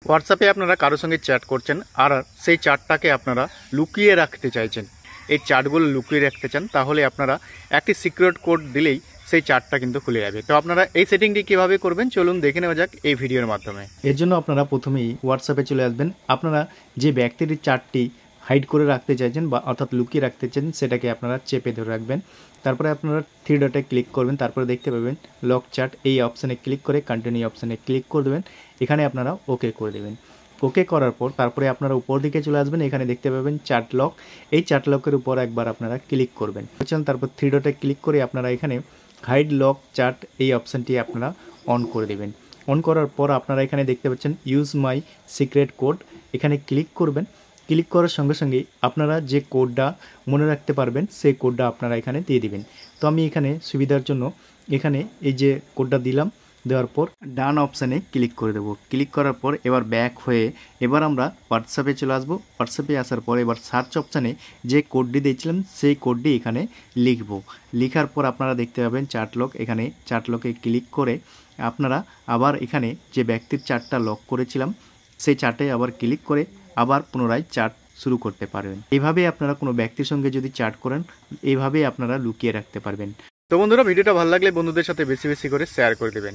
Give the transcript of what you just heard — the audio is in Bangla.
হোয়াটসঅ্যাপে আপনারা কারোর সঙ্গে চ্যাট করছেন আর সেই চ্যাটটাকে আপনারা লুকিয়ে রাখতে চাইছেন, এই চ্যাটগুলো লুকিয়ে রাখতে চান, তাহলে আপনারা একটি সিক্রেট কোড দিলেই সেই চ্যাটটা কিন্তু খুলে যাবে। তো আপনারা এই সেটিংটি কীভাবে করবেন চলুন দেখে নেওয়া যাক এই ভিডিওর মাধ্যমে। এর জন্য আপনারা প্রথমেই হোয়াটসঅ্যাপে চলে আসবেন। আপনারা যে ব্যক্তির চ্যাটটি হাইড করে রাখতে চাইছেন বা অর্থাৎ লুকিয়ে রাখতে চান সেটাকে আপনারা চেপে ধরে রাখবেন। তারপরে আপনারা থ্রি ডটে ক্লিক করবেন, তারপরে দেখতে পাবেন লক চ্যাট, এই অপশানে ক্লিক করে কন্টিনিউ অপশানে ক্লিক করে দেবেন। এখানে আপনারা ওকে করে দেবেন। ওকে করার পর তারপরে আপনারা উপর দিকে চলে আসবেন, এখানে দেখতে পাবেন চ্যাট লক, এই চ্যাট লকের উপর একবার আপনারা ক্লিক করবেন। তারপর থ্রি ডটে ক্লিক করে আপনারা এখানে হাইড লক চ্যাট এই অপশানটি আপনারা অন করে দেবেন। অন করার পর আপনারা এখানে দেখতে পাচ্ছেন ইউজ মাই সিক্রেট কোড, এখানে ক্লিক করবেন। ক্লিক করার সঙ্গে সঙ্গেই আপনারা যে কোডটা মনে রাখতে পারবেন সেই কোডটা আপনারা এখানে দিয়ে দিবেন। তো আমি এখানে সুবিধার জন্য এখানে এই যে কোডটা দিলাম, দেওয়ার পর ডান অপশানে ক্লিক করে দেবো। ক্লিক করার পর এবার ব্যাক হয়ে এবার আমরা হোয়াটসঅ্যাপে চলে আসবো। হোয়াটসঅ্যাপে আসার পর এবার সার্চ অপশানে যে কোডটি দিয়েছিলাম সেই কোডটি এখানে লিখব। লেখার পর আপনারা দেখতে পাবেন চ্যাট লক, এখানে চ্যাট লকে ক্লিক করে আপনারা আবার এখানে যে ব্যক্তির চ্যাটটা লক করেছিলাম সেই চ্যাটে আবার ক্লিক করে আবার পুনরায় চ্যাট শুরু করতে পারবেন। এইভাবে আপনারা কোনো ব্যক্তির সঙ্গে যদি চ্যাট করেন এইভাবেই আপনারা লুকিয়ে রাখতে পারবেন। তো বন্ধুরা, ভিডিওটা ভালো লাগলে বন্ধুদের সাথে বেশি বেশি করে শেয়ার করে দেবেন।